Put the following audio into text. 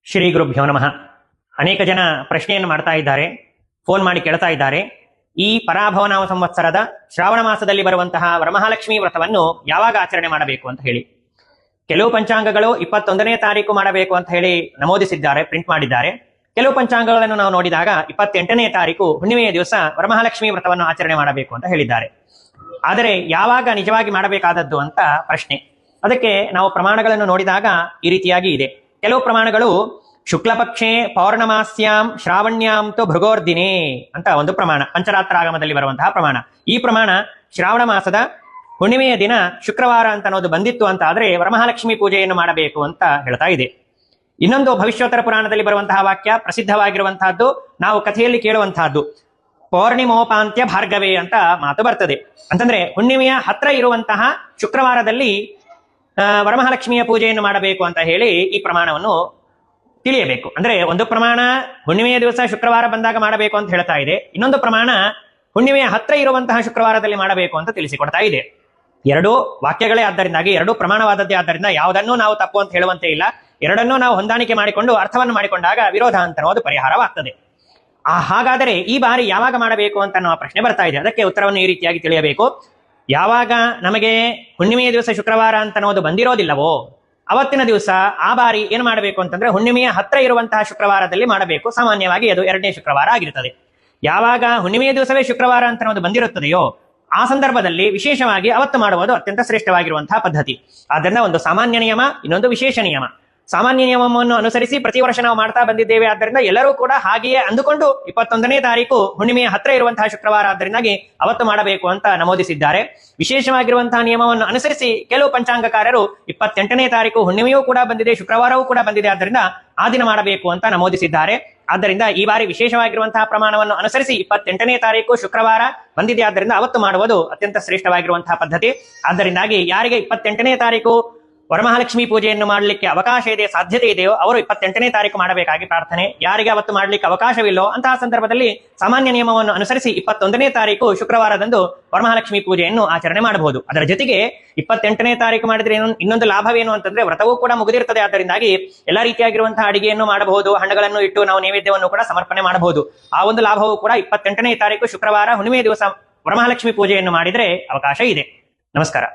ಶ್ರೀ ಗುರುಭ್ಯೋ ನಮಃ. ಅನೇಕ ಜನ ಪ್ರಶ್ನೆಯನ್ನು ಮಾಡ್ತಾ ಇದ್ದಾರೆ, ಫೋನ್ ಮಾಡಿ ಕೇಳ್ತಾ ಇದ್ದಾರೆ. ಈ ಪರಾಭವನಾಮ ಸಂವತ್ಸರದ ಶ್ರಾವಣ ಮಾಸದಲ್ಲಿ ಬರುವಂತಹ ವರಮಹಾಲಕ್ಷ್ಮಿ ವ್ರತವನ್ನು ಯಾವಾಗ ಆಚರಣೆ ಮಾಡಬೇಕು ಅಂತ ಹೇಳಿ. ಕೆಲವು ಪಂಚಾಂಗಗಳು 21ನೇ ತಾರೀಕು ಮಾಡಬೇಕು ಅಂತ ಹೇಳಿ ನಮೂದಿಸಿದ್ದಾರೆ, ಪ್ರಿಂಟ್ ಮಾಡಿದ್ದಾರೆ. ಕೆಲವು ಪಂಚಾಂಗಗಳನ್ನು ನಾವು ನೋಡಿದಾಗ 28ನೇ ತಾರೀಕು ಹುಣ್ಣಿಮೆಯ ದಿವಸ ವರಮಹಾಲಕ್ಷ್ಮಿ ವ್ರತವನ್ನು ಆಚರಣೆ ಮಾಡಬೇಕು ಅಂತ ಹೇಳಿದ್ದಾರೆ. ಆದರೆ ಯಾವಾಗ ನಿಜವಾಗಿ ಮಾಡಬೇಕಾದದ್ದು ಅಂತ ಪ್ರಶ್ನೆ. ಅದಕ್ಕೆ ನಾವು ಪ್ರಮಾಣಗಳನ್ನು ನೋಡಿದಾಗ ಈ ರೀತಿಯಾಗಿ ಇದೆ. ಕೆಲವು ಪ್ರಮಾಣಗಳು ಶುಕ್ಲಪಕ್ಷೆ ಪೌರ್ಣಮಾಸ್ಯಾಂ ಶ್ರಾವಣ್ಯಾಂ ತು ಭೃಗೋರ್ದಿನೇ ಅಂತ ಒಂದು ಪ್ರಮಾಣ, ಪಂಚರಾತ್ರಾಗಮದಲ್ಲಿ ಬರುವಂತಹ ಪ್ರಮಾಣ. ಈ ಪ್ರಮಾಣ ಶ್ರಾವಣ ಮಾಸದ ಹುಣ್ಣಿಮೆಯ ದಿನ ಶುಕ್ರವಾರ ಅಂತ ಅನ್ನೋದು ಬಂದಿತ್ತು ಅಂತ ಆದ್ರೆ ವರಮಹಾಲಕ್ಷ್ಮಿ ಪೂಜೆಯನ್ನು ಮಾಡಬೇಕು ಅಂತ ಹೇಳ್ತಾ ಇದೆ. ಇನ್ನೊಂದು ಭವಿಷ್ಯೋತ್ತರ ಪುರಾಣದಲ್ಲಿ ಬರುವಂತಹ ವಾಕ್ಯ ಪ್ರಸಿದ್ಧವಾಗಿರುವಂತಹದ್ದು, ನಾವು ಕಥೆಯಲ್ಲಿ ಕೇಳುವಂತಹದ್ದು, ಪೌರ್ಣಿಮೋಪಾಂತ್ಯ ಭಾರ್ಗವೇ ಅಂತ ಮಾತು ಬರ್ತದೆ. ಅಂತಂದ್ರೆ ಹುಣ್ಣಿಮೆಯ ಹತ್ರ ಇರುವಂತಹ ಶುಕ್ರವಾರದಲ್ಲಿ ವರಮಹಾಲಕ್ಷ್ಮಿಯ ಪೂಜೆಯನ್ನು ಮಾಡಬೇಕು ಅಂತ ಹೇಳಿ ಈ ಪ್ರಮಾಣವನ್ನು ತಿಳಿಯಬೇಕು. ಅಂದ್ರೆ ಒಂದು ಪ್ರಮಾಣ ಹುಣ್ಣಿಮೆಯ ದಿವಸ ಶುಕ್ರವಾರ ಬಂದಾಗ ಮಾಡಬೇಕು ಅಂತ ಹೇಳ್ತಾ ಇದೆ, ಇನ್ನೊಂದು ಪ್ರಮಾಣ ಹುಣ್ಣಿಮೆಯ ಹತ್ರ ಇರುವಂತಹ ಶುಕ್ರವಾರದಲ್ಲಿ ಮಾಡಬೇಕು ಅಂತ ತಿಳಿಸಿಕೊಡ್ತಾ ಇದೆ. ಎರಡೂ ವಾಕ್ಯಗಳೇ ಆದ್ದರಿಂದಾಗಿ, ಎರಡೂ ಪ್ರಮಾಣವಾದದ್ದೇ ಆದ್ದರಿಂದ ಯಾವುದನ್ನೂ ನಾವು ತಪ್ಪು ಅಂತ ಹೇಳುವಂತೆ ಇಲ್ಲ. ಎರಡನ್ನೂ ನಾವು ಹೊಂದಾಣಿಕೆ ಮಾಡಿಕೊಂಡು ಅರ್ಥವನ್ನು ಮಾಡಿಕೊಂಡಾಗ ವಿರೋಧ ಅಂತ ಅನ್ನೋದು ಪರಿಹಾರವಾಗ್ತದೆ. ಹಾಗಾದರೆ ಈ ಬಾರಿ ಯಾವಾಗ ಮಾಡಬೇಕು ಅಂತ ಅನ್ನೋ ಪ್ರಶ್ನೆ ಬರ್ತಾ ಇದೆ. ಅದಕ್ಕೆ ಉತ್ತರವನ್ನು ಈ ರೀತಿಯಾಗಿ ತಿಳಿಯಬೇಕು. ಯಾವಾಗ ನಮಗೆ ಹುಣ್ಣಿಮೆಯ ದಿವಸ ಶುಕ್ರವಾರ ಅಂತ ಅನ್ನೋದು ಬಂದಿರೋದಿಲ್ಲವೋ ಅವತ್ತಿನ ದಿವಸ ಆ ಬಾರಿ ಏನು ಮಾಡಬೇಕು ಅಂತಂದ್ರೆ ಹುಣ್ಣಿಮೆಯ ಹತ್ರ ಇರುವಂತಹ ಶುಕ್ರವಾರದಲ್ಲಿ ಮಾಡಬೇಕು. ಸಾಮಾನ್ಯವಾಗಿ ಅದು 2ನೇ ಶುಕ್ರವಾರ ಆಗಿರುತ್ತದೆ. ಯಾವಾಗ ಹುಣ್ಣಿಮೆಯ ದಿವಸವೇ ಶುಕ್ರವಾರ ಅಂತ ಅನ್ನೋದು ಬಂದಿರುತ್ತದೆಯೋ ಆ ಸಂದರ್ಭದಲ್ಲಿ ವಿಶೇಷವಾಗಿ ಅವತ್ತು ಮಾಡುವುದು ಅತ್ಯಂತ ಶ್ರೇಷ್ಠವಾಗಿರುವಂತಹ ಪದ್ಧತಿ. ಆದ್ದರಿಂದ ಒಂದು ಸಾಮಾನ್ಯ ನಿಯಮ, ಇನ್ನೊಂದು ವಿಶೇಷ ನಿಯಮ. ಸಾಮಾನ್ಯ ನಿಯಮವನ್ನು ಅನುಸರಿಸಿ ಪ್ರತಿ ವರ್ಷ ನಾವು ಮಾಡ್ತಾ ಬಂದಿದ್ದೇವೆ. ಆದ್ದರಿಂದ ಎಲ್ಲರೂ ಕೂಡ ಹಾಗೆಯೇ ಅಂದುಕೊಂಡು 21ನೇ ತಾರೀಕು ಹುಣ್ಣಿಮೆಯ ಹತ್ರ ಇರುವಂತಹ ಶುಕ್ರವಾರ ಆದ್ದರಿಂದಾಗಿ ಅವತ್ತು ಮಾಡಬೇಕು ಅಂತ ನಮೂದಿಸಿದ್ದಾರೆ. ವಿಶೇಷವಾಗಿರುವಂತಹ ನಿಯಮವನ್ನು ಅನುಸರಿಸಿ ಕೆಲವು ಪಂಚಾಂಗಕಾರರು 28ನೇ ತಾರೀಕು ಹುಣ್ಣಿಮೆಯೂ ಕೂಡ ಬಂದಿದೆ, ಶುಕ್ರವಾರವೂ ಕೂಡ ಬಂದಿದೆ, ಆದ್ದರಿಂದ ಆ ದಿನ ಮಾಡಬೇಕು ಅಂತ ನಮೂದಿಸಿದ್ದಾರೆ. ಆದ್ದರಿಂದ ಈ ಬಾರಿ ವಿಶೇಷವಾಗಿರುವಂತಹ ಪ್ರಮಾಣವನ್ನು ಅನುಸರಿಸಿ 28ನೇ ತಾರೀಕು ಶುಕ್ರವಾರ ಬಂದಿದೆ, ಆದ್ದರಿಂದ ಅವತ್ತು ಮಾಡುವುದು ಅತ್ಯಂತ ಶ್ರೇಷ್ಠವಾಗಿರುವಂತಹ ಪದ್ಧತಿ. ಆದ್ದರಿಂದಾಗಿ ಯಾರಿಗೆ 28ನೇ ತಾರೀಕು ವರಮಹಾಲಕ್ಷ್ಮಿ ಪೂಜೆಯನ್ನು ಮಾಡಲಿಕ್ಕೆ ಅವಕಾಶ ಇದೆ, ಸಾಧ್ಯತೆ ಇದೆಯೋ ಅವರು 28ನೇ ತಾರೀಕು ಮಾಡಬೇಕಾಗಿ ಪ್ರಾರ್ಥನೆ. ಯಾರಿಗೆ ಅವತ್ತು ಮಾಡಲಿಕ್ಕೆ ಅವಕಾಶವಿಲ್ಲೋ ಅಂತಹ ಸಂದರ್ಭದಲ್ಲಿ ಸಾಮಾನ್ಯ ನಿಯಮವನ್ನು ಅನುಸರಿಸಿ 21ನೇ ತಾರೀಕು ಶುಕ್ರವಾರದಂದು ವರಮಹಾಲಕ್ಷ್ಮಿ ಪೂಜೆಯನ್ನು ಆಚರಣೆ ಮಾಡಬಹುದು. ಅದರ ಜೊತೆಗೆ 28ನೇ ತಾರೀಕು ಮಾಡಿದ್ರೆ ಇನ್ನೊಂದು ಲಾಭವೇನು ಅಂತಂದ್ರೆ ವ್ರತವೂ ಕೂಡ ಮುಗಿದಿರ್ತದೆ. ಆದ್ದರಿಂದಾಗಿ ಎಲ್ಲಾ ರೀತಿಯಾಗಿರುವಂತಹ ಅಡಿಗೆಯನ್ನು ಮಾಡಬಹುದು, ಹಣ್ಣುಗಳನ್ನು ಇಟ್ಟು ನಾವು ನೈವೇದ್ಯವನ್ನು ಕೂಡ ಸಮರ್ಪಣೆ ಮಾಡಬಹುದು. ಆ ಒಂದು ಲಾಭವೂ ಕೂಡ 28ನೇ ತಾರೀಕು ಶುಕ್ರವಾರ ಹುಣ್ಣಿಮೆ ದಿವಸ ವರಮಹಾಲಕ್ಷ್ಮಿ ಪೂಜೆಯನ್ನು ಮಾಡಿದ್ರೆ ಅವಕಾಶ ಇದೆ. ನಮಸ್ಕಾರ.